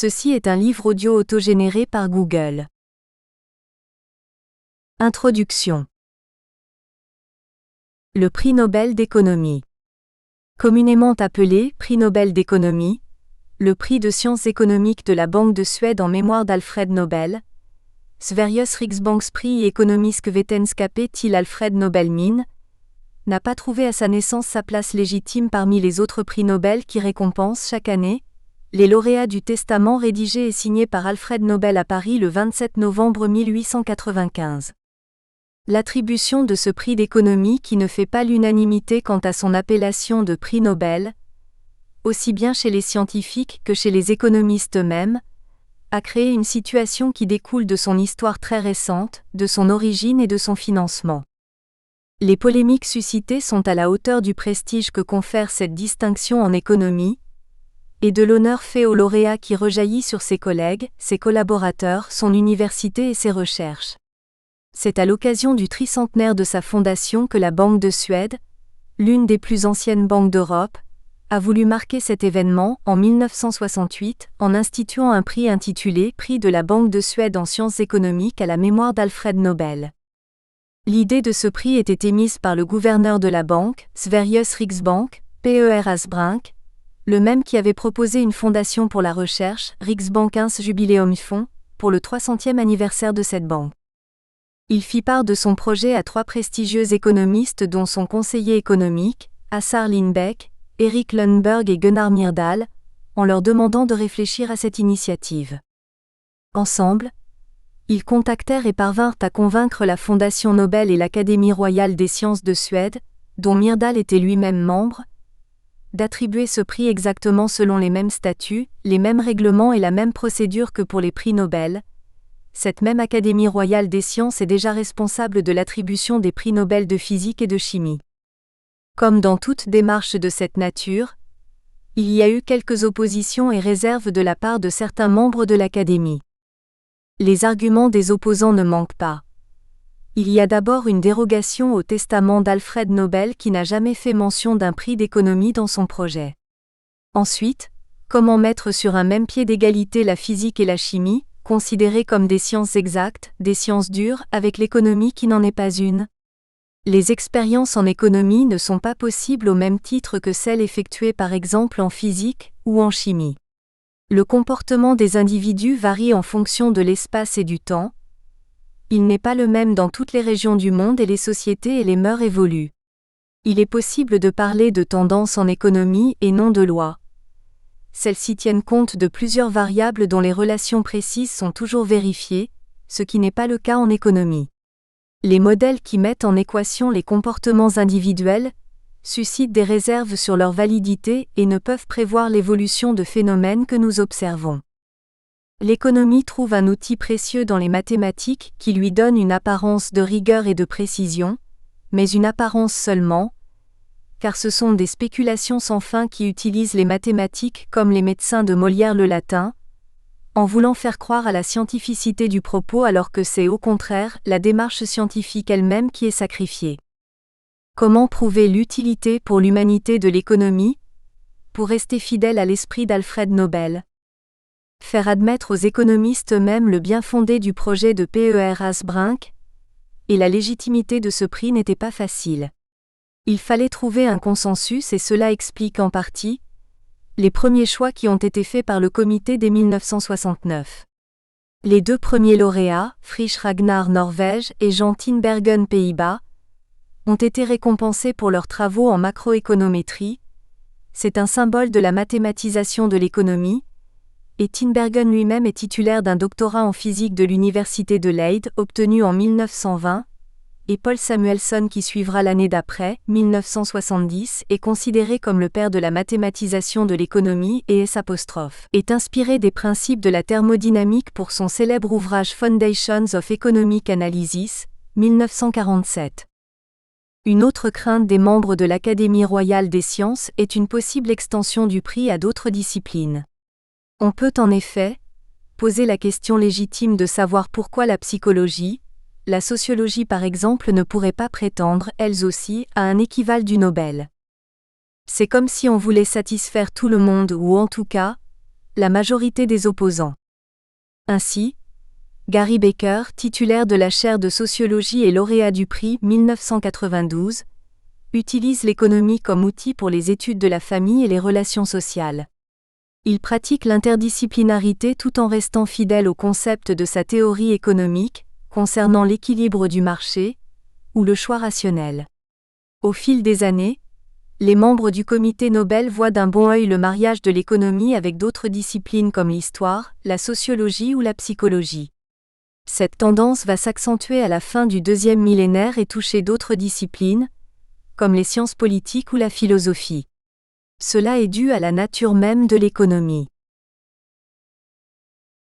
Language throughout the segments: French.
Ceci est un livre audio autogénéré par Google. Introduction. Le prix Nobel d'économie. Communément appelé prix Nobel d'économie, le prix de sciences économiques de la Banque de Suède en mémoire d'Alfred Nobel, Sveriges Riksbankspris ekonomisk vetenskap till Alfred Nobel Min, n'a pas trouvé à sa naissance sa place légitime parmi les autres prix Nobel qui récompensent chaque année les lauréats du testament rédigé et signé par Alfred Nobel à Paris le 27 novembre 1895. L'attribution de ce prix d'économie qui ne fait pas l'unanimité quant à son appellation de prix Nobel, aussi bien chez les scientifiques que chez les économistes eux-mêmes, a créé une situation qui découle de son histoire très récente, de son origine et de son financement. Les polémiques suscitées sont à la hauteur du prestige que confère cette distinction en économie, et de l'honneur fait au lauréat qui rejaillit sur ses collègues, ses collaborateurs, son université et ses recherches. C'est à l'occasion du tricentenaire de sa fondation que la Banque de Suède, l'une des plus anciennes banques d'Europe, a voulu marquer cet événement en 1968 en instituant un prix intitulé Prix de la Banque de Suède en sciences économiques à la mémoire d'Alfred Nobel. L'idée de ce prix était émise par le gouverneur de la banque, Sveriges Riksbank, P.E.R.Asbrink, le même qui avait proposé une fondation pour la recherche, Riksbankens Jubileumsfond, pour le 300e anniversaire de cette banque. Il fit part de son projet à 3 prestigieux économistes dont son conseiller économique, Assar Lindbeck, Erik Lundberg et Gunnar Myrdal, en leur demandant de réfléchir à cette initiative. Ensemble, ils contactèrent et parvinrent à convaincre la Fondation Nobel et l'Académie royale des sciences de Suède, dont Myrdal était lui-même membre, d'attribuer ce prix exactement selon les mêmes statuts, les mêmes règlements et la même procédure que pour les prix Nobel. Cette même Académie royale des sciences est déjà responsable de l'attribution des prix Nobel de physique et de chimie. Comme dans toute démarche de cette nature, il y a eu quelques oppositions et réserves de la part de certains membres de l'Académie. Les arguments des opposants ne manquent pas. Il y a d'abord une dérogation au testament d'Alfred Nobel qui n'a jamais fait mention d'un prix d'économie dans son projet. Ensuite, comment mettre sur un même pied d'égalité la physique et la chimie, considérées comme des sciences exactes, des sciences dures, avec l'économie qui n'en est pas une? Les expériences en économie ne sont pas possibles au même titre que celles effectuées par exemple en physique ou en chimie. Le comportement des individus varie en fonction de l'espace et du temps. Il n'est pas le même dans toutes les régions du monde et les sociétés et les mœurs évoluent. Il est possible de parler de tendance en économie et non de loi. Celles-ci tiennent compte de plusieurs variables dont les relations précises sont toujours vérifiées, ce qui n'est pas le cas en économie. Les modèles qui mettent en équation les comportements individuels suscitent des réserves sur leur validité et ne peuvent prévoir l'évolution de phénomènes que nous observons. L'économie trouve un outil précieux dans les mathématiques qui lui donne une apparence de rigueur et de précision, mais une apparence seulement, car ce sont des spéculations sans fin qui utilisent les mathématiques comme les médecins de Molière le latin, en voulant faire croire à la scientificité du propos alors que c'est au contraire la démarche scientifique elle-même qui est sacrifiée. Comment prouver l'utilité pour l'humanité de l'économie? Pour rester fidèle à l'esprit d'Alfred Nobel. Faire admettre aux économistes eux-mêmes le bien-fondé du projet de P.E.R.Asbrink, et la légitimité de ce prix n'était pas facile. Il fallait trouver un consensus et cela explique en partie les premiers choix qui ont été faits par le comité dès 1969. Les 2 premiers lauréats, Frisch Ragnar Norvège et Jean Tinbergen Pays-Bas, ont été récompensés pour leurs travaux en macroéconométrie. C'est un symbole de la mathématisation de l'économie, et Tinbergen lui-même est titulaire d'un doctorat en physique de l'université de Leyde obtenu en 1920, et Paul Samuelson qui suivra l'année d'après, 1970, est considéré comme le père de la mathématisation de l'économie et est inspiré des principes de la thermodynamique pour son célèbre ouvrage Foundations of Economic Analysis, 1947. Une autre crainte des membres de l'Académie royale des sciences est une possible extension du prix à d'autres disciplines. On peut en effet poser la question légitime de savoir pourquoi la psychologie, la sociologie par exemple ne pourraient pas prétendre, elles aussi, à un équivalent du Nobel. C'est comme si on voulait satisfaire tout le monde ou en tout cas, la majorité des opposants. Ainsi, Gary Becker, titulaire de la chaire de sociologie et lauréat du prix 1992, utilise l'économie comme outil pour les études de la famille et les relations sociales. Il pratique l'interdisciplinarité tout en restant fidèle au concept de sa théorie économique, concernant l'équilibre du marché, ou le choix rationnel. Au fil des années, les membres du comité Nobel voient d'un bon œil le mariage de l'économie avec d'autres disciplines comme l'histoire, la sociologie ou la psychologie. Cette tendance va s'accentuer à la fin du deuxième millénaire et toucher d'autres disciplines, comme les sciences politiques ou la philosophie. Cela est dû à la nature même de l'économie.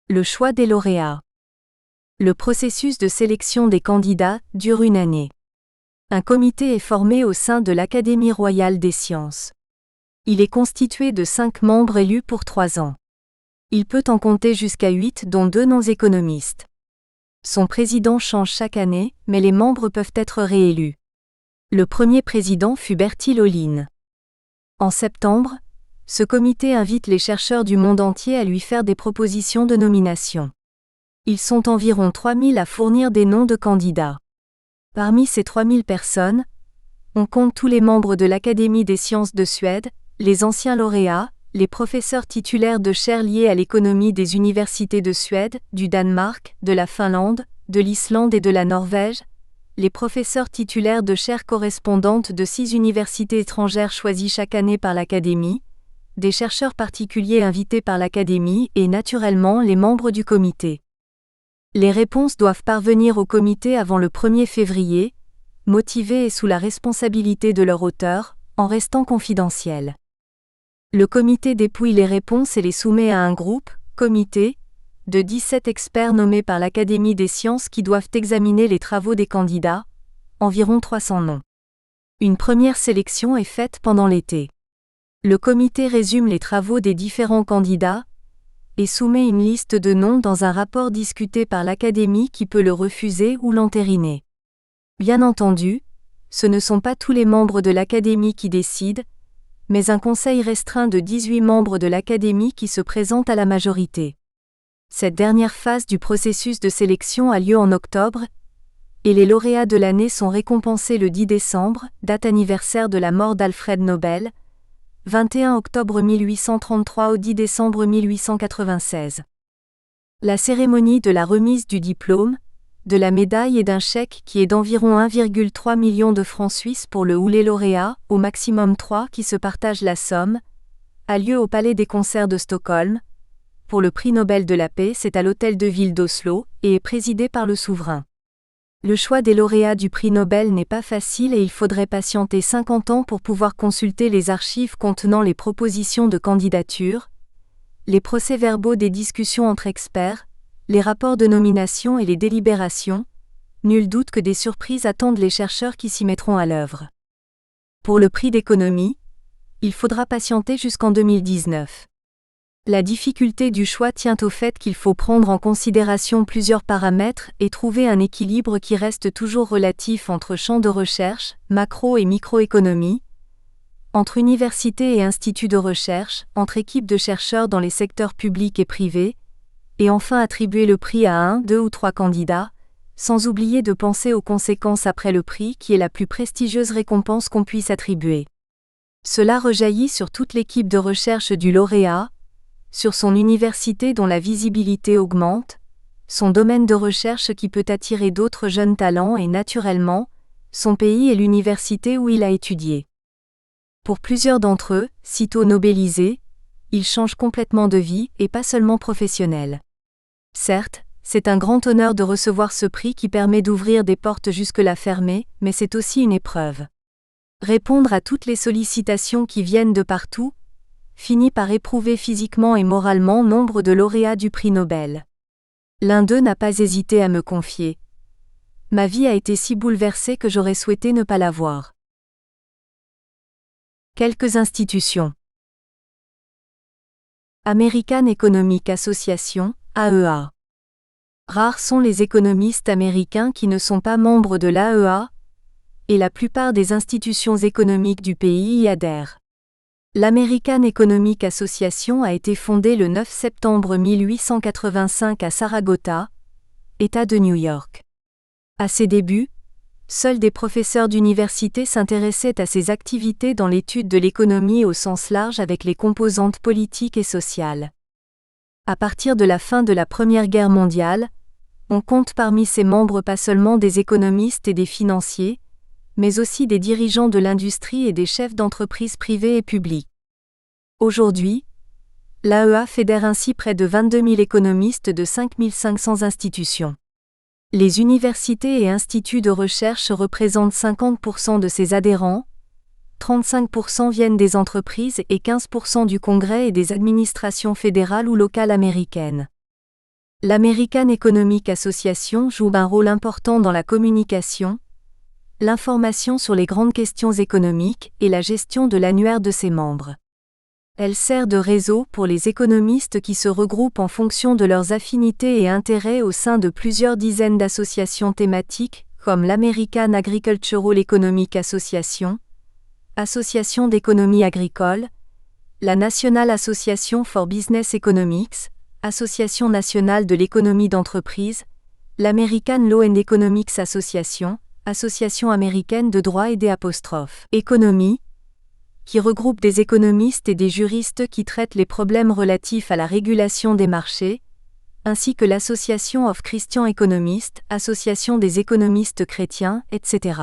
Le choix des lauréats. Le processus de sélection des candidats dure une année. Un comité est formé au sein de l'Académie royale des sciences. Il est constitué de 5 membres élus pour 3 ans. Il peut en compter jusqu'à 8 dont 2 non-économistes. Son président change chaque année, mais les membres peuvent être réélus. Le premier président fut Bertil Ohlin. En septembre, ce comité invite les chercheurs du monde entier à lui faire des propositions de nomination. Ils sont environ 3000 à fournir des noms de candidats. Parmi ces 3000 personnes, on compte tous les membres de l'Académie des sciences de Suède, les anciens lauréats, les professeurs titulaires de chaires liées à l'économie des universités de Suède, du Danemark, de la Finlande, de l'Islande et de la Norvège, les professeurs titulaires de chaires correspondantes de 6 universités étrangères choisies chaque année par l'Académie, des chercheurs particuliers invités par l'Académie et naturellement les membres du comité. Les réponses doivent parvenir au comité avant le 1er février, motivées et sous la responsabilité de leur auteur, en restant confidentielles. Le comité dépouille les réponses et les soumet à un groupe, comité, de 17 experts nommés par l'Académie des sciences qui doivent examiner les travaux des candidats, environ 300 noms. Une première sélection est faite pendant l'été. Le comité résume les travaux des différents candidats et soumet une liste de noms dans un rapport discuté par l'Académie qui peut le refuser ou l'entériner. Bien entendu, ce ne sont pas tous les membres de l'Académie qui décident, mais un conseil restreint de 18 membres de l'Académie qui se présente à la majorité. Cette dernière phase du processus de sélection a lieu en octobre, et les lauréats de l'année sont récompensés le 10 décembre, date anniversaire de la mort d'Alfred Nobel, 21 octobre 1833 au 10 décembre 1896. La cérémonie de la remise du diplôme, de la médaille et d'un chèque qui est d'environ 1,3 million de francs suisses pour le ou les lauréats, au maximum 3 qui se partagent la somme, a lieu au Palais des Concerts de Stockholm. Pour le prix Nobel de la paix, c'est à l'hôtel de ville d'Oslo, et est présidé par le souverain. Le choix des lauréats du prix Nobel n'est pas facile et il faudrait patienter 50 ans pour pouvoir consulter les archives contenant les propositions de candidature, les procès-verbaux des discussions entre experts, les rapports de nomination et les délibérations. Nul doute que des surprises attendent les chercheurs qui s'y mettront à l'œuvre. Pour le prix d'économie, il faudra patienter jusqu'en 2019. La difficulté du choix tient au fait qu'il faut prendre en considération plusieurs paramètres et trouver un équilibre qui reste toujours relatif entre champs de recherche, macro- et microéconomie, entre universités et instituts de recherche, entre équipes de chercheurs dans les secteurs publics et privés, et enfin attribuer le prix à 1, 2 ou 3 candidats, sans oublier de penser aux conséquences après le prix qui est la plus prestigieuse récompense qu'on puisse attribuer. Cela rejaillit sur toute l'équipe de recherche du lauréat, sur son université dont la visibilité augmente, son domaine de recherche qui peut attirer d'autres jeunes talents et naturellement, son pays et l'université où il a étudié. Pour plusieurs d'entre eux, sitôt nobélisés, ils changent complètement de vie et pas seulement professionnelle. Certes, c'est un grand honneur de recevoir ce prix qui permet d'ouvrir des portes jusque-là fermées, mais c'est aussi une épreuve. Répondre à toutes les sollicitations qui viennent de partout, finit par éprouver physiquement et moralement nombre de lauréats du prix Nobel. L'un d'eux n'a pas hésité à me confier. Ma vie a été si bouleversée que j'aurais souhaité ne pas l'avoir. Quelques institutions. American Economic Association, AEA. Rares sont les économistes américains qui ne sont pas membres de l'AEA, et la plupart des institutions économiques du pays y adhèrent. L'American Economic Association a été fondée le 9 septembre 1885 à Saragota, État de New York. À ses débuts, seuls des professeurs d'université s'intéressaient à ses activités dans l'étude de l'économie au sens large avec les composantes politiques et sociales. À partir de la fin de la Première Guerre mondiale, on compte parmi ses membres pas seulement des économistes et des financiers, mais aussi des dirigeants de l'industrie et des chefs d'entreprises privées et publiques. Aujourd'hui, l'AEA fédère ainsi près de 22 000 économistes de 5 500 institutions. Les universités et instituts de recherche représentent 50% de ses adhérents, 35% viennent des entreprises et 15% du Congrès et des administrations fédérales ou locales américaines. L'American Economic Association joue un rôle important dans la communication, l'information sur les grandes questions économiques et la gestion de l'annuaire de ses membres. Elle sert de réseau pour les économistes qui se regroupent en fonction de leurs affinités et intérêts au sein de plusieurs dizaines d'associations thématiques, comme l'American Agricultural Economic Association, Association d'économie agricole, la National Association for Business Economics, Association nationale de l'économie d'entreprise, l'American Law and Economics Association, Association américaine de droit et des économie, qui regroupe des économistes et des juristes qui traitent les problèmes relatifs à la régulation des marchés, ainsi que l'Association of Christian Economists, Association des économistes chrétiens, etc.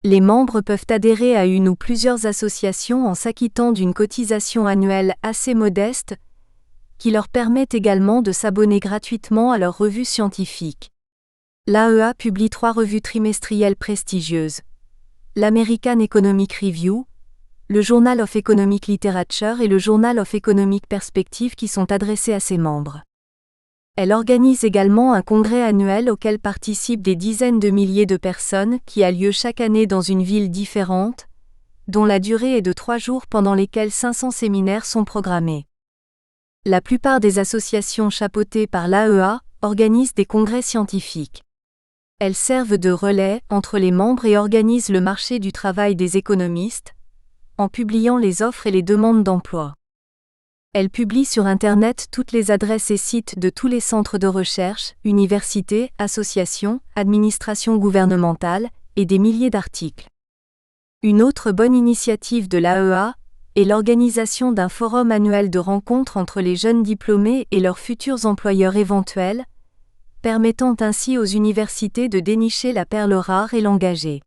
Les membres peuvent adhérer à une ou plusieurs associations en s'acquittant d'une cotisation annuelle assez modeste, qui leur permet également de s'abonner gratuitement à leurs revues scientifiques. L'AEA publie 3 revues trimestrielles prestigieuses: l'American Economic Review, le Journal of Economic Literature et le Journal of Economic Perspective qui sont adressés à ses membres. Elle organise également un congrès annuel auquel participent des dizaines de milliers de personnes qui a lieu chaque année dans une ville différente, dont la durée est de 3 jours pendant lesquels 500 séminaires sont programmés. La plupart des associations chapeautées par l'AEA organisent des congrès scientifiques. Elles servent de relais entre les membres et organisent le marché du travail des économistes, en publiant les offres et les demandes d'emploi. Elle publie sur Internet toutes les adresses et sites de tous les centres de recherche, universités, associations, administrations gouvernementales, et des milliers d'articles. Une autre bonne initiative de l'AEA est l'organisation d'un forum annuel de rencontres entre les jeunes diplômés et leurs futurs employeurs éventuels, permettant ainsi aux universités de dénicher la perle rare et l'engager.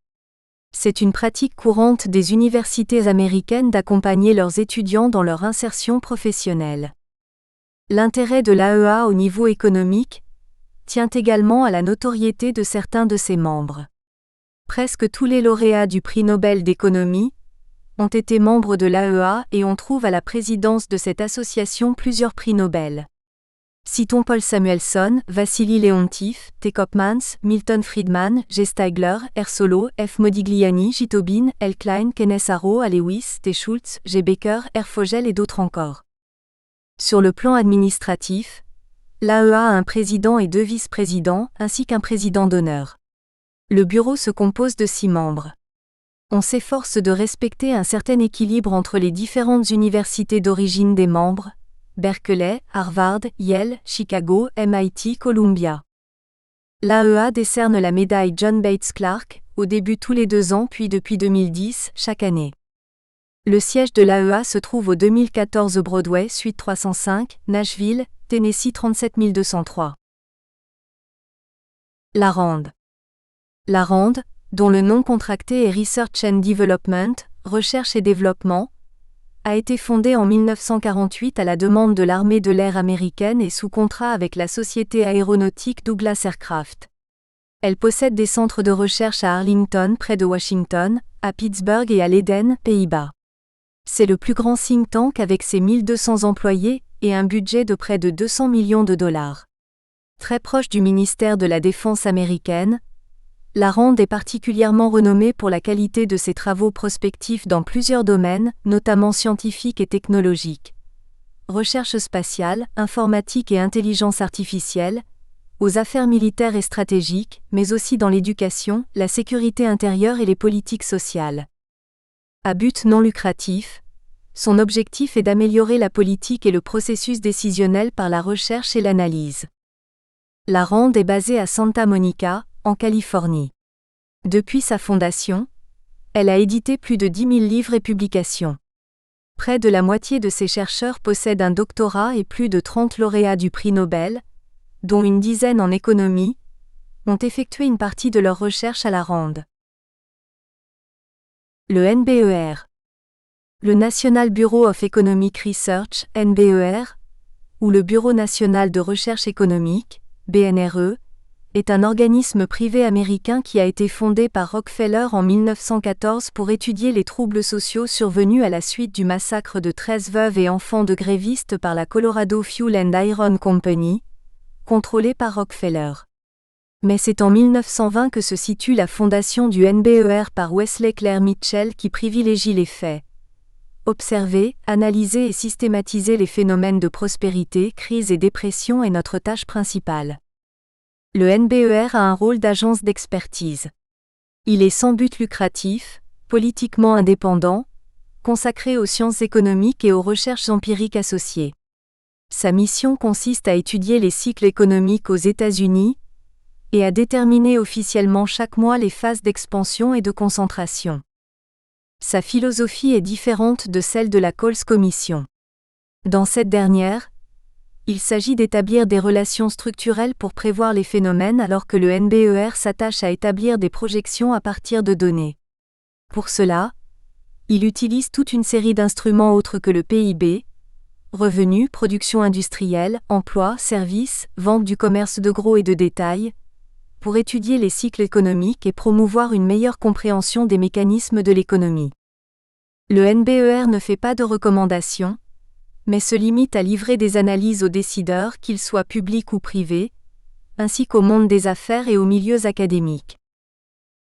C'est une pratique courante des universités américaines d'accompagner leurs étudiants dans leur insertion professionnelle. L'intérêt de l'AEA au niveau économique tient également à la notoriété de certains de ses membres. Presque tous les lauréats du prix Nobel d'économie ont été membres de l'AEA et on trouve à la présidence de cette association plusieurs prix Nobel. Citons Paul Samuelson, Vassili Leontief, T. Kopmans, Milton Friedman, G. Steigler, R. Solow, F. Modigliani, J. Tobin, L. Klein, Kenneth Arrow, A. Lewis, T. Schultz, G. Baker, R. Fogel et d'autres encore. Sur le plan administratif, l'AEA a un président et 2 vice-présidents, ainsi qu'un président d'honneur. Le bureau se compose de 6 membres. On s'efforce de respecter un certain équilibre entre les différentes universités d'origine des membres, Berkeley, Harvard, Yale, Chicago, MIT, Columbia. L'AEA décerne la médaille John Bates Clark, au début tous les 2 ans puis depuis 2010, chaque année. Le siège de l'AEA se trouve au 2014 Broadway, suite 305, Nashville, Tennessee 37203. La RAND. La RAND, dont le nom contracté est Research and Development, Recherche et Développement, a été fondée en 1948 à la demande de l'armée de l'air américaine et sous contrat avec la société aéronautique Douglas Aircraft. Elle possède des centres de recherche à Arlington près de Washington, à Pittsburgh et à Leiden, Pays-Bas. C'est le plus grand think tank avec ses 1200 employés et un budget de près de 200 millions de dollars. Très proche du ministère de la Défense américaine, la RAND est particulièrement renommée pour la qualité de ses travaux prospectifs dans plusieurs domaines, notamment scientifiques et technologiques. Recherche spatiale, informatique et intelligence artificielle, aux affaires militaires et stratégiques, mais aussi dans l'éducation, la sécurité intérieure et les politiques sociales. À but non lucratif, Son objectif est d'améliorer la politique et le processus décisionnel par la recherche et l'analyse. La RAND est basée à Santa Monica, en Californie. Depuis sa fondation, elle a édité plus de 10 000 livres et publications. Près de la moitié de ses chercheurs possèdent un doctorat et plus de 30 lauréats du prix Nobel, dont une dizaine en économie, ont effectué une partie de leurs recherches à la RAND. Le NBER. Le National Bureau of Economic Research, NBER, ou le Bureau national de recherche économique, BNRE, est un organisme privé américain qui a été fondé par Rockefeller en 1914 pour étudier les troubles sociaux survenus à la suite du massacre de 13 veuves et enfants de grévistes par la Colorado Fuel and Iron Company, contrôlée par Rockefeller. Mais c'est en 1920 que se situe la fondation du NBER par Wesley Clair Mitchell qui privilégie les faits. Observer, analyser et systématiser les phénomènes de prospérité, crise et dépression est notre tâche principale. Le NBER a un rôle d'agence d'expertise. Il est sans but lucratif, politiquement indépendant, consacré aux sciences économiques et aux recherches empiriques associées. Sa mission consiste à étudier les cycles économiques aux États-Unis et à déterminer officiellement chaque mois les phases d'expansion et de concentration. Sa philosophie est différente de celle de la Coles Commission. Dans cette dernière, il s'agit d'établir des relations structurelles pour prévoir les phénomènes alors que le NBER s'attache à établir des projections à partir de données. Pour cela, il utilise toute une série d'instruments autres que le PIB, revenus, production industrielle, emploi, services, vente du commerce de gros et de détail, pour étudier les cycles économiques et promouvoir une meilleure compréhension des mécanismes de l'économie. Le NBER ne fait pas de recommandations, mais se limite à livrer des analyses aux décideurs, qu'ils soient publics ou privés, ainsi qu'au monde des affaires et aux milieux académiques.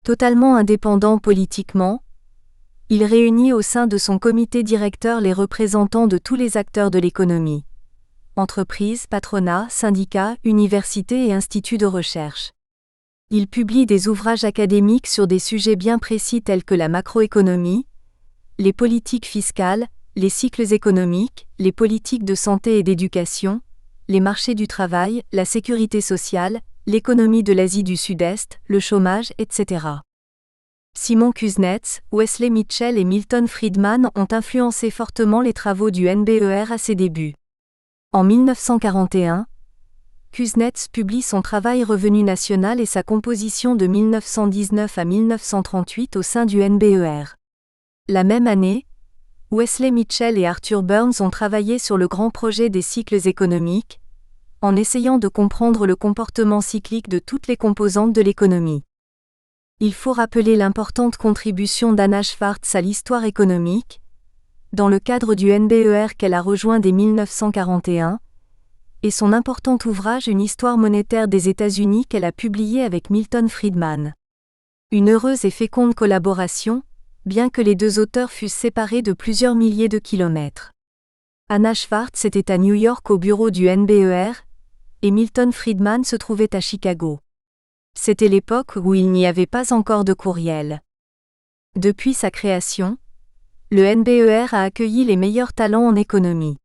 Totalement indépendant politiquement, il réunit au sein de son comité directeur les représentants de tous les acteurs de l'économie. Entreprises, patronat, syndicats, universités et instituts de recherche. Il publie des ouvrages académiques sur des sujets bien précis tels que la macroéconomie, les politiques fiscales, les cycles économiques, les politiques de santé et d'éducation, les marchés du travail, la sécurité sociale, l'économie de l'Asie du Sud-Est, le chômage, etc. Simon Kuznets, Wesley Mitchell et Milton Friedman ont influencé fortement les travaux du NBER à ses débuts. En 1941, Kuznets publie son travail Revenu national et sa composition de 1919 à 1938 au sein du NBER. La même année, Wesley Mitchell et Arthur Burns ont travaillé sur le grand projet des cycles économiques, en essayant de comprendre le comportement cyclique de toutes les composantes de l'économie. Il faut rappeler l'importante contribution d'Anna Schwartz à l'histoire économique, dans le cadre du NBER qu'elle a rejoint dès 1941, et son important ouvrage Une histoire monétaire des États-Unis qu'elle a publié avec Milton Friedman. Une heureuse et féconde collaboration, bien que les deux auteurs fussent séparés de plusieurs milliers de kilomètres. Anna Schwartz était à New York au bureau du NBER, et Milton Friedman se trouvait à Chicago. C'était l'époque où il n'y avait pas encore de courriel. Depuis sa création, le NBER a accueilli les meilleurs talents en économie.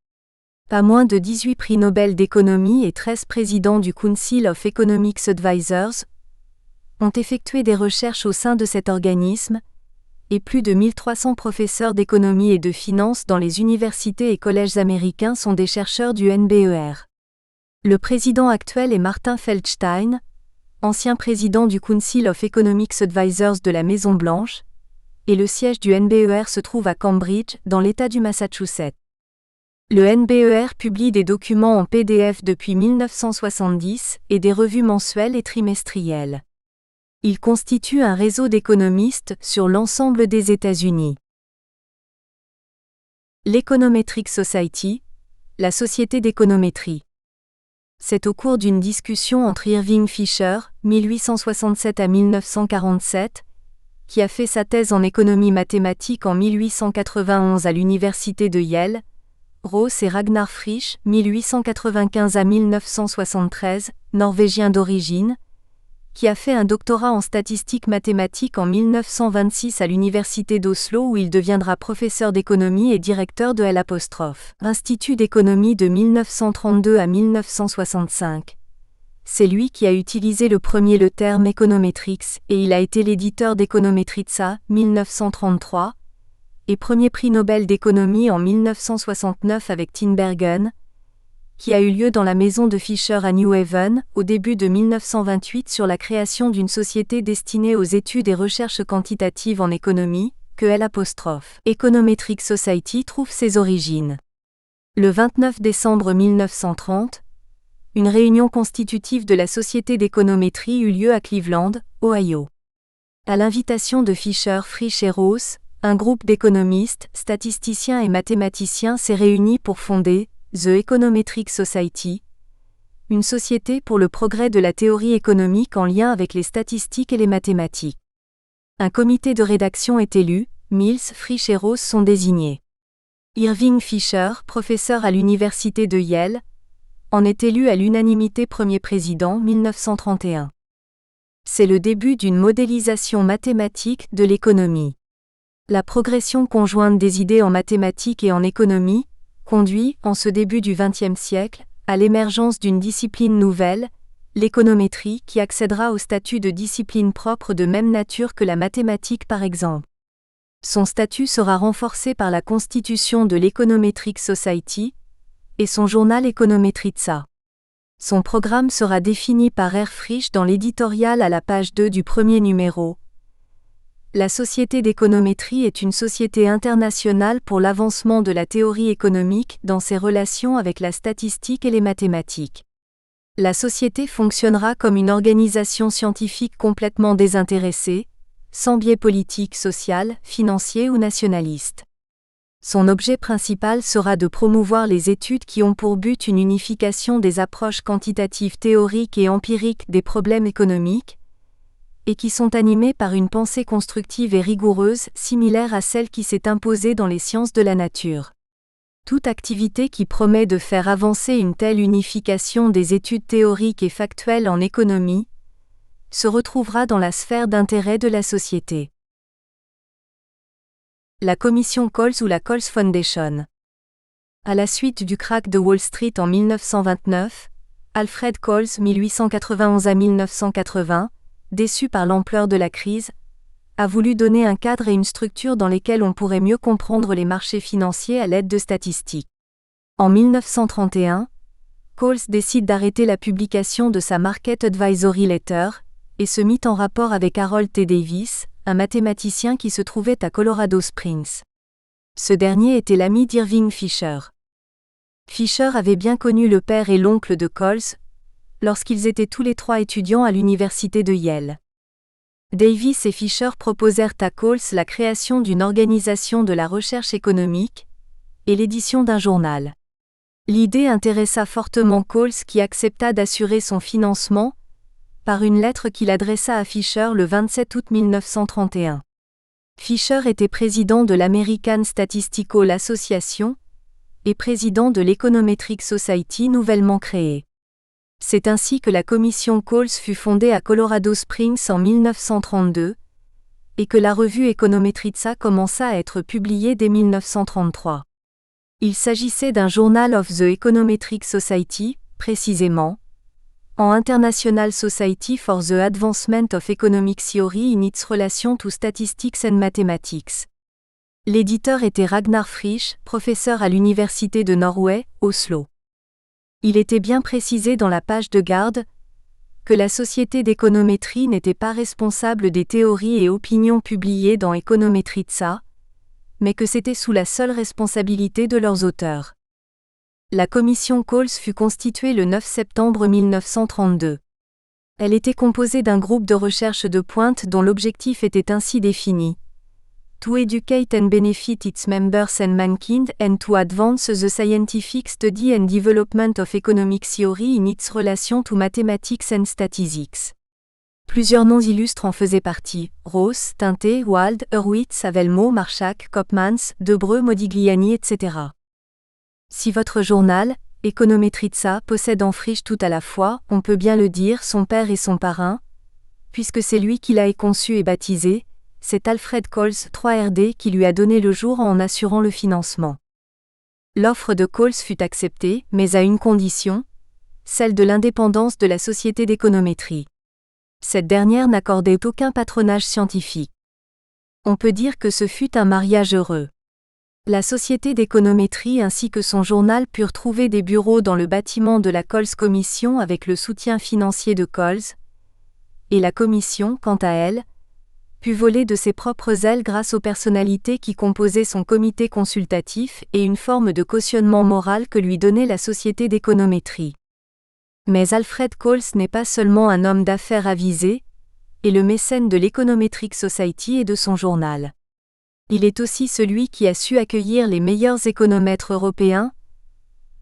Pas moins de 18 prix Nobel d'économie et 13 présidents du Council of Economics Advisors ont effectué des recherches au sein de cet organisme, et plus de 1300 professeurs d'économie et de finance dans les universités et collèges américains sont des chercheurs du NBER. Le président actuel est Martin Feldstein, ancien président du Council of Economics Advisors de la Maison-Blanche, et le siège du NBER se trouve à Cambridge, dans l'État du Massachusetts. Le NBER publie des documents en PDF depuis 1970 et des revues mensuelles et trimestrielles. Il constitue un réseau d'économistes sur l'ensemble des États-Unis. L'Econometric Society, la société d'économétrie. C'est au cours d'une discussion entre Irving Fisher, 1867 à 1947, qui a fait sa thèse en économie mathématique en 1891 à l'université de Yale, Ross et Ragnar Frisch, 1895 à 1973, norvégiens d'origine, qui a fait un doctorat en statistiques mathématiques en 1926 à l'université d'Oslo où il deviendra professeur d'économie et directeur de l'Institut d'économie de 1932 à 1965. C'est lui qui a utilisé le premier le terme économétrix et il a été l'éditeur d'Econometrizia, 1933, et premier prix Nobel d'économie en 1969 avec Tinbergen, qui a eu lieu dans la maison de Fisher à New Haven, au début de 1928 sur la création d'une société destinée aux études et recherches quantitatives en économie, que Econometric Society trouve ses origines. Le 29 décembre 1930, une réunion constitutive de la Société d'économétrie eut lieu à Cleveland, Ohio. À l'invitation de Fisher, Frisch et Ross, un groupe d'économistes, statisticiens et mathématiciens s'est réuni pour fonder The Econometric Society, une société pour le progrès de la théorie économique en lien avec les statistiques et les mathématiques. Un comité de rédaction est élu, Mills, Frisch et Ross sont désignés. Irving Fisher, professeur à l'université de Yale, en est élu à l'unanimité premier président 1931. C'est le début d'une modélisation mathématique de l'économie. La progression conjointe des idées en mathématiques et en économie conduit, en ce début du XXe siècle, à l'émergence d'une discipline nouvelle, l'économétrie, qui accédera au statut de discipline propre de même nature que la mathématique par exemple. Son statut sera renforcé par la constitution de l'Econometric Society et son journal Econometrizia. Son programme sera défini par R. Frisch dans l'éditorial à la page 2 du premier numéro. La Société d'économétrie est une société internationale pour l'avancement de la théorie économique dans ses relations avec la statistique et les mathématiques. La société fonctionnera comme une organisation scientifique complètement désintéressée, sans biais politique, social, financier ou nationaliste. Son objet principal sera de promouvoir les études qui ont pour but une unification des approches quantitatives théoriques et empiriques des problèmes économiques, et qui sont animés par une pensée constructive et rigoureuse similaire à celle qui s'est imposée dans les sciences de la nature. Toute activité qui promet de faire avancer une telle unification des études théoriques et factuelles en économie se retrouvera dans la sphère d'intérêt de la société. La commission Coles ou la Coles Foundation. À la suite du krach de Wall Street en 1929, Alfred Coles 1891 à 1980, déçu par l'ampleur de la crise, a voulu donner un cadre et une structure dans lesquels on pourrait mieux comprendre les marchés financiers à l'aide de statistiques. En 1931, Coles décide d'arrêter la publication de sa Market Advisory Letter et se mit en rapport avec Harold T. Davis, un mathématicien qui se trouvait à Colorado Springs. Ce dernier était l'ami d'Irving Fisher. Fisher avait bien connu le père et l'oncle de Coles, lorsqu'ils étaient tous les trois étudiants à l'université de Yale. Davis et Fisher proposèrent à Coles la création d'une organisation de la recherche économique et l'édition d'un journal. L'idée intéressa fortement Coles qui accepta d'assurer son financement par une lettre qu'il adressa à Fisher le 27 août 1931. Fisher était président de l'American Statistical Association et président de l'Econometric Society nouvellement créée. C'est ainsi que la commission Coles fut fondée à Colorado Springs en 1932 et que la revue Econometrizia commença à être publiée dès 1933. Il s'agissait d'un Journal of the Econometric Society, précisément, en International Society for the Advancement of Economic Theory in its relation to Statistics and Mathematics. L'éditeur était Ragnar Frisch, professeur à l'université de Norway, Oslo. Il était bien précisé dans la page de garde que la Société d'économétrie n'était pas responsable des théories et opinions publiées dans Econometrizia, mais que c'était sous la seule responsabilité de leurs auteurs. La commission Coles fut constituée le 9 septembre 1932. Elle était composée d'un groupe de recherche de pointe dont l'objectif était ainsi défini. To educate and benefit its members and mankind and to advance the scientific study and development of economic theory in its relation to mathematics and statistics. Plusieurs noms illustres en faisaient partie: Ross, Tinté, Wald, Hurwitz, Avelmo, Marchak, Kopmans, Debreu, Modigliani, etc. Si votre journal, Econometrizia, possède en Frisch tout à la fois, on peut bien le dire, son père et son parrain, puisque c'est lui qui l'a conçu et baptisé, c'est Alfred Coles 3RD qui lui a donné le jour en assurant le financement. L'offre de Coles fut acceptée, mais à une condition, celle de l'indépendance de la société d'économétrie. Cette dernière n'accordait aucun patronage scientifique. On peut dire que ce fut un mariage heureux. La société d'économétrie ainsi que son journal purent trouver des bureaux dans le bâtiment de la Coles Commission avec le soutien financier de Coles, et la Commission, quant à elle, put voler de ses propres ailes grâce aux personnalités qui composaient son comité consultatif et une forme de cautionnement moral que lui donnait la société d'économétrie. Mais Alfred Coles n'est pas seulement un homme d'affaires avisé, et le mécène de l'Econometric Society et de son journal. Il est aussi celui qui a su accueillir les meilleurs économètres européens,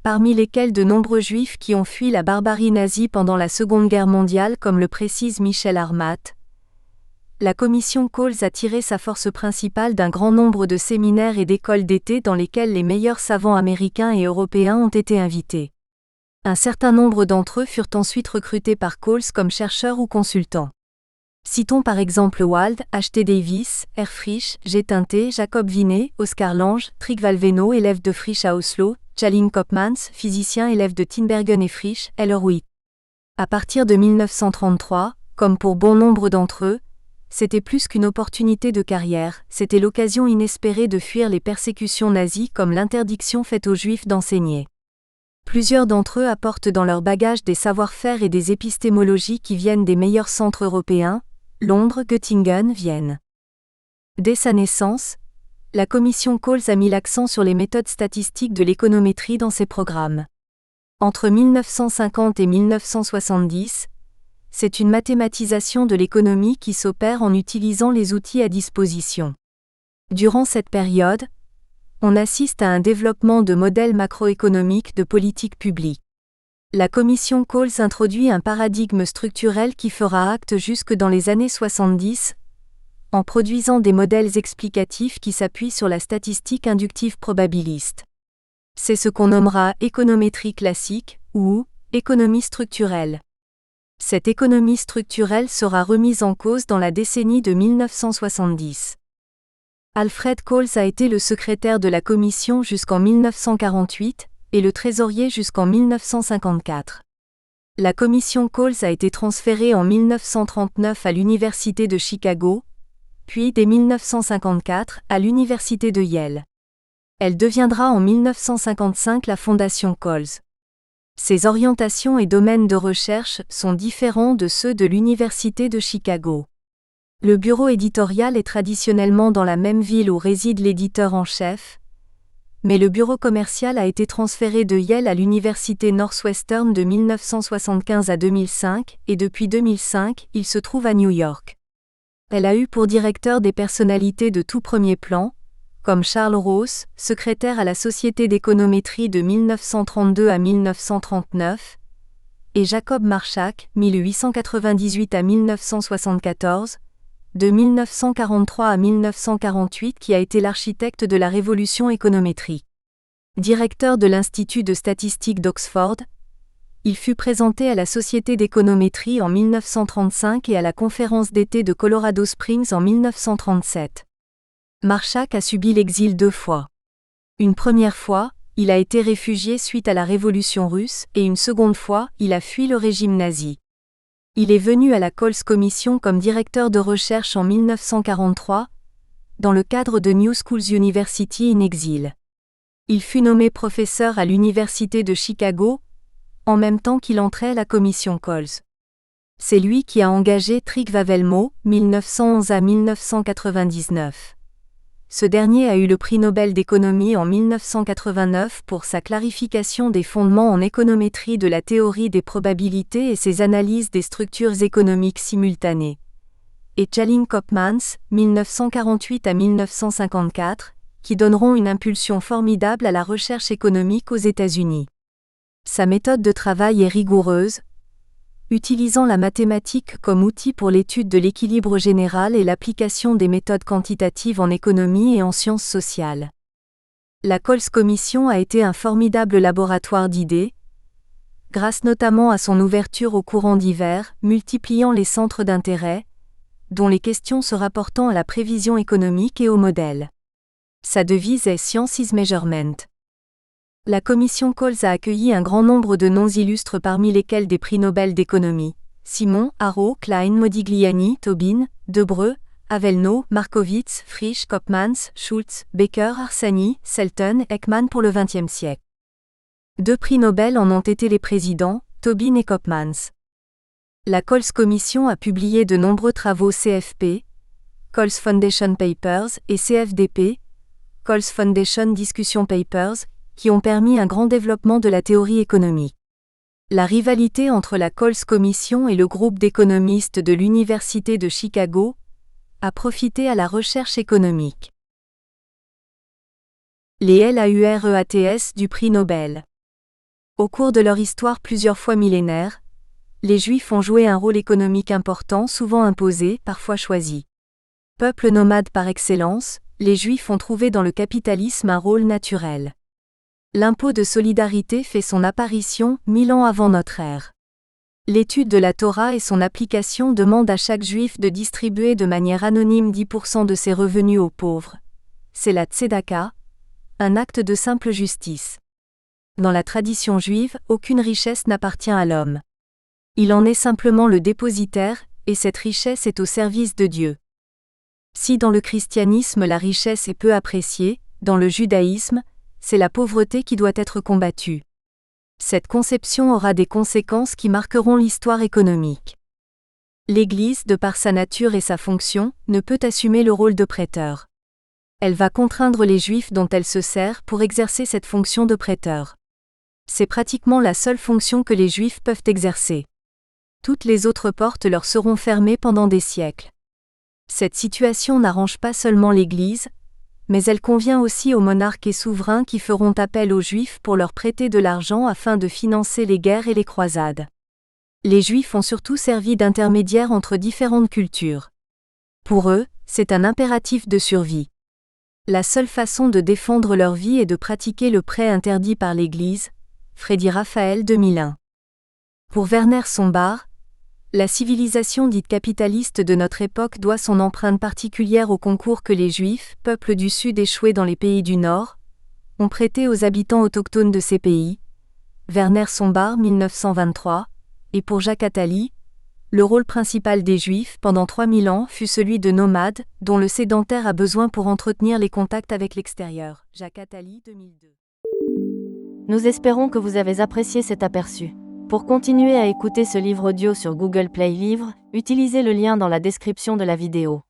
parmi lesquels de nombreux juifs qui ont fui la barbarie nazie pendant la Seconde Guerre mondiale comme le précise Michel Armat. La commission Coles a tiré sa force principale d'un grand nombre de séminaires et d'écoles d'été dans lesquels les meilleurs savants américains et européens ont été invités. Un certain nombre d'entre eux furent ensuite recrutés par Coles comme chercheurs ou consultants. Citons par exemple Wald, H.T. Davis, R. Frisch, G. Tinté, Jacob Vinet, Oscar Lange, Trygve Veno, élève de Frisch à Oslo, Jalin Koopmans, physicien élève de Tinbergen et Frisch, Eller-Witt. À partir de 1933, comme pour bon nombre d'entre eux, c'était plus qu'une opportunité de carrière, c'était l'occasion inespérée de fuir les persécutions nazies comme l'interdiction faite aux Juifs d'enseigner. Plusieurs d'entre eux apportent dans leur bagage des savoir-faire et des épistémologies qui viennent des meilleurs centres européens, Londres, Göttingen, Vienne. Dès sa naissance, la commission Coles a mis l'accent sur les méthodes statistiques de l'économétrie dans ses programmes. Entre 1950 et 1970, c'est une mathématisation de l'économie qui s'opère en utilisant les outils à disposition. Durant cette période, on assiste à un développement de modèles macroéconomiques de politique publique. La commission Coles introduit un paradigme structurel qui fera acte jusque dans les années 70, en produisant des modèles explicatifs qui s'appuient sur la statistique inductive probabiliste. C'est ce qu'on nommera économétrie classique, ou économie structurelle. Cette économie structurelle sera remise en cause dans la décennie de 1970. Alfred Coles a été le secrétaire de la commission jusqu'en 1948, et le trésorier jusqu'en 1954. La commission Coles a été transférée en 1939 à l'Université de Chicago, puis dès 1954 à l'Université de Yale. Elle deviendra en 1955 la Fondation Coles. Ses orientations et domaines de recherche sont différents de ceux de l'Université de Chicago. Le bureau éditorial est traditionnellement dans la même ville où réside l'éditeur en chef, mais le bureau commercial a été transféré de Yale à l'Université Northwestern de 1975 à 2005, et depuis 2005, il se trouve à New York. Elle a eu pour directeur des personnalités de tout premier plan, comme Charles Ross, secrétaire à la Société d'économétrie de 1932 à 1939, et Jacob Marchak, 1898 à 1974, de 1943 à 1948 qui a été l'architecte de la révolution économétrique. Directeur de l'Institut de statistique d'Oxford, il fut présenté à la Société d'économétrie en 1935 et à la conférence d'été de Colorado Springs en 1937. Marchak a subi l'exil 2 fois. Une première fois, il a été réfugié suite à la révolution russe et une seconde fois, il a fui le régime nazi. Il est venu à la Coles Commission comme directeur de recherche en 1943, dans le cadre de New Schools University in Exile. Il fut nommé professeur à l'Université de Chicago, en même temps qu'il entrait à la commission Coles. C'est lui qui a engagé Trygve Vellmo, 1911 à 1999. Ce dernier a eu le prix Nobel d'économie en 1989 pour sa clarification des fondements en économétrie de la théorie des probabilités et ses analyses des structures économiques simultanées. Et Jalin Koopmans, 1948 à 1954, qui donneront une impulsion formidable à la recherche économique aux États-Unis. Sa méthode de travail est rigoureuse, utilisant la mathématique comme outil pour l'étude de l'équilibre général et l'application des méthodes quantitatives en économie et en sciences sociales. La Coles Commission a été un formidable laboratoire d'idées, grâce notamment à son ouverture au courant divers, multipliant les centres d'intérêt, dont les questions se rapportant à la prévision économique et au modèle. Sa devise est Science is Measurement. La commission Coles a accueilli un grand nombre de noms illustres parmi lesquels des prix Nobel d'économie. Simon, Arrow, Klein, Modigliani, Tobin, Debreu, Avelno, Markowitz, Frisch, Kopmans, Schultz, Baker, Arsani, Selton, Ekman pour le XXe siècle. 2 prix Nobel en ont été les présidents, Tobin et Kopmans. La Coles Commission a publié de nombreux travaux CFP, Coles Foundation Papers, et CFDP, Coles Foundation Discussion Papers, qui ont permis un grand développement de la théorie économique. La rivalité entre la Coles Commission et le groupe d'économistes de l'Université de Chicago a profité à la recherche économique. Les laureats du prix Nobel. Au cours de leur histoire plusieurs fois millénaire, les Juifs ont joué un rôle économique important, souvent imposé, parfois choisi. Peuple nomade par excellence, les Juifs ont trouvé dans le capitalisme un rôle naturel. L'impôt de solidarité fait son apparition 1000 ans avant notre ère. L'étude de la Torah et son application demandent à chaque Juif de distribuer de manière anonyme 10% de ses revenus aux pauvres. C'est la tzedaka, un acte de simple justice. Dans la tradition juive, aucune richesse n'appartient à l'homme. Il en est simplement le dépositaire, et cette richesse est au service de Dieu. Si dans le christianisme la richesse est peu appréciée, dans le judaïsme, c'est la pauvreté qui doit être combattue. Cette conception aura des conséquences qui marqueront l'histoire économique. L'Église, de par sa nature et sa fonction, ne peut assumer le rôle de prêteur. Elle va contraindre les Juifs dont elle se sert pour exercer cette fonction de prêteur. C'est pratiquement la seule fonction que les Juifs peuvent exercer. Toutes les autres portes leur seront fermées pendant des siècles. Cette situation n'arrange pas seulement l'Église, mais elle convient aussi aux monarques et souverains qui feront appel aux Juifs pour leur prêter de l'argent afin de financer les guerres et les croisades. Les Juifs ont surtout servi d'intermédiaires entre différentes cultures. Pour eux, c'est un impératif de survie. La seule façon de défendre leur vie est de pratiquer le prêt interdit par l'Église, Freddy Raphaël 2001. Pour Werner Sombart, la civilisation dite capitaliste de notre époque doit son empreinte particulière au concours que les Juifs, peuple du Sud échoué dans les pays du Nord, ont prêté aux habitants autochtones de ces pays. Werner Sombart 1923, et pour Jacques Attali, le rôle principal des Juifs pendant 3000 ans fut celui de nomades, dont le sédentaire a besoin pour entretenir les contacts avec l'extérieur. Jacques Attali 2002. Nous espérons que vous avez apprécié cet aperçu. Pour continuer à écouter ce livre audio sur Google Play Livres, utilisez le lien dans la description de la vidéo.